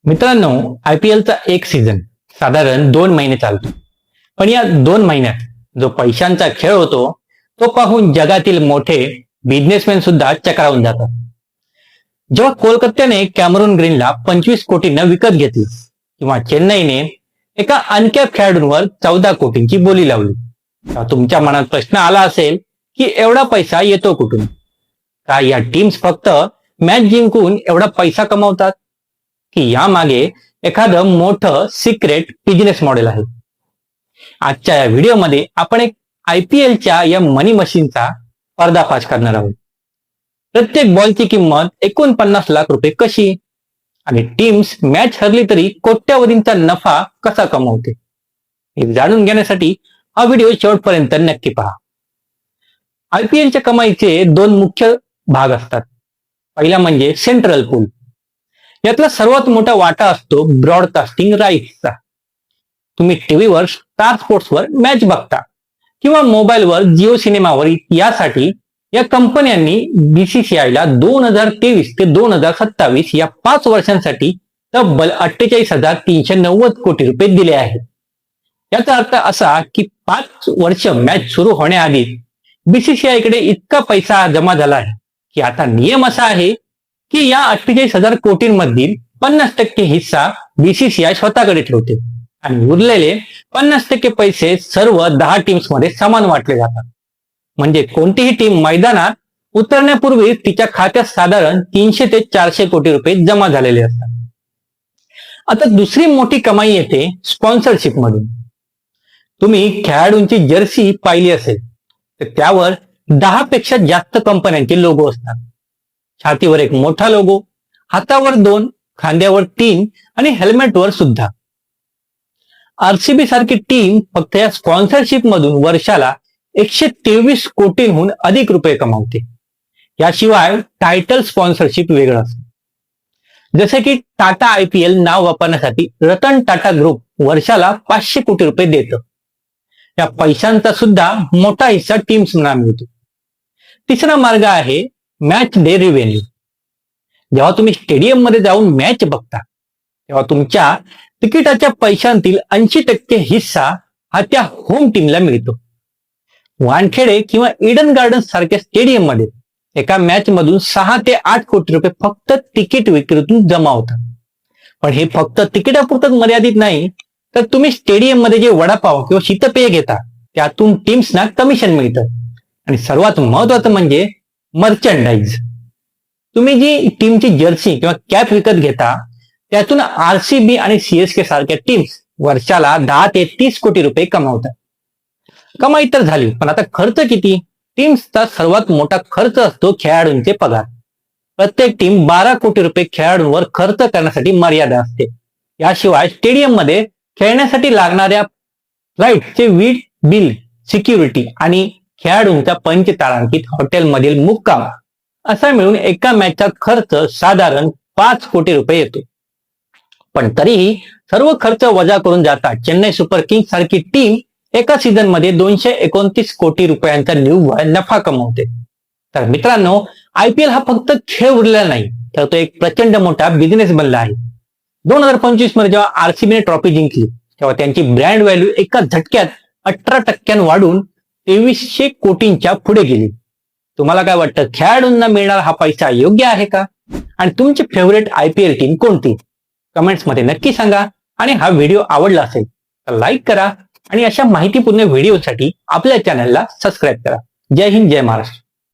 मित्रांनो, आयपीएलचा एक सीझन साधारण 2 महिने चालतो. पण या 2 महिन्यात जो पैशांचा खेळ होतो तो पाहून जगातील मोठे बिझनेसमॅन सुद्धा चक्रावून जातात. जेव्हा कोलकात्याने कॅमरून ग्रीनला 25 कोटींना विकत घेतलं किंवा चेन्नईने एका अनकॅप खेळाडूंवर 14 कोटींची बोली लावली, तेव्हा तुमच्या मनात प्रश्न आला असेल की एवढा पैसा येतो कुठून? का या टीम्स फक्त मॅच जिंकून एवढा पैसा कमावतात, की यामागे एखादं मोठं सिक्रेट बिझनेस मॉडेल आहे? आजच्या या व्हिडिओमध्ये आपण एक आयपीएलच्या या मनी मशीनचा पर्दाफाश करणार आहोत. प्रत्येक बॉलची किंमत 49 लाख रुपये कशी, आणि टीम्स मॅच हरली तरी कोट्यावधींचा नफा कसा कमवते, हे जाणून घेण्यासाठी हा व्हिडिओ शेवटपर्यंत नक्की पहा. आयपीएलच्या कमाईचे 2 मुख्य भाग असतात. पहिला म्हणजे सेंट्रल पूल. यातला सर्वात मोठा वाटा असतो ब्रॉडकास्टिंग राईट्सचा. तुम्ही टीव्हीवर स्टार स्पोर्ट्सवर मॅच बघता किंवा मोबाईलवर जिओ सिनेमावर, यासाठी या कंपन्यांनी बीसीसीआयला 2023 ते 2027 या 5 वर्षांसाठी तब्बल 48,390 कोटी रुपये दिले आहेत. याचा अर्थ असा की 5 वर्ष मॅच सुरू होण्याआधी बीसीसीआय कडे इतका पैसा जमा झाला आहे की आता नियम असा आहे की या 48,000 कोटींमधील 50% हिस्सा बीसीसीआय स्वतःकडे ठेवते आणि उरलेले 50% पैसे सर्व 10 टीम्स मध्ये समान वाटले जातात. म्हणजे कोणतीही टीम मैदानात उतरण्यापूर्वी तिच्या खात्यात साधारण 300 ते 400 कोटी रुपये जमा झालेले असतात. आता दुसरी मोठी कमाई येते स्पॉन्सरशिप मधून. तुम्ही खेळाडूंची जर्सी पाहिली असेल तर त्यावर 10 पेक्षा जास्त कंपन्यांचे लोगो असतात. छातीवर एक मोठा लोगो, हातावर 2, खांद्यावर 3 आणि हेल्मेटवर सुद्धा. आरसीबी सारखी टीम फक्त या स्पॉन्सरशिप मधून वर्षाला 123 कोटींहून अधिक रुपये कमावते. याशिवाय टायटल स्पॉन्सरशिप वेगळं असतं. जसे की टाटा आयपीएल नाव वापरण्यासाठी रतन टाटा ग्रुप वर्षाला 500 कोटी रुपये देतं. या पैशांचा सुद्धा मोठा हिस्सा टीम्सना मिळतो. तिसरा मार्ग आहे मॅच डे रिव्हेन्यू. जेव्हा तुम्ही स्टेडियम मध्ये जाऊन मॅच बघता तेव्हा तुमच्या तिकिटाच्या पैशांतील 80% हिस्सा हा त्या होम टीमला मिळतो. वानखेडे किंवा ईडन गार्डन्स सारख्या स्टेडियम मध्ये एका मॅच मधून 6 ते 8 कोटी रुपये फक्त तिकीट विक्रीतून जमा होतात. पण हे फक्त तिकिटापुरतच मर्यादित नाही, तर तुम्ही स्टेडियम मध्ये जे वडापाव किंवा शीतपेय घेता त्यातून टीम्सना कमिशन मिळतं. आणि सर्वात महत्वाचं म्हणजे मर्चंडाईज. तुम्ही जी टीमची जर्सी किंवा कॅप विकत घेता त्यातून आरसीबी आणि सीएसके सारख्या टीम्स वर्षाला 10 ते 30 कोटी रुपये कमावतात. कमाई तर झाली, पण आता खर्च किती? टीम्सचा सर्वात मोठा खर्च असतो खेळाडूंचे पगार. प्रत्येक टीम 12 कोटी रुपये खेळाडूंवर खर्च करण्यासाठी मर्यादा असते. याशिवाय स्टेडियम मध्ये खेळण्यासाठी लागणाऱ्या फ्लाईटचे बिल, सिक्युरिटी आणि खेळाडूंचा पंचतारांकित हॉटेलमधील मुक्काम असा मिळून एका मॅचचा खर्च साधारण 5 कोटी रुपये येतो. पण तरीही सर्व खर्च वजा करून जाता चेन्नई सुपर किंग्स सारखी टीम एका सीझन मध्ये 229 कोटी रुपयांचा निव्वळ नफा कमवते. तर मित्रांनो, आयपीएल हा फक्त खेळ उरलेला नाही, तर तो एक प्रचंड मोठा बिझनेस बनला आहे. 2025 मध्ये जेव्हा आरसीबीने ट्रॉफी जिंकली तेव्हा त्यांची ब्रँड व्हॅल्यू एका झटक्यात 18% वाढून 2300 कोटींच्या पुढे गेली. तुम्हाला काय वाटतं, खेळाडूंना मिळणारा हा पैसा योग्य आहे का? आणि तुमची फेवरेट आयपीएल टीम कोणती? कमेंट्स मध्ये नक्की सांगा. आणि हा व्हिडिओ आवडला असेल तर लाईक करा आणि अशा माहितीपूर्ण व्हिडिओसाठी आपल्या चॅनलला सबस्क्राईब करा. जय हिंद, जय महाराष्ट्र.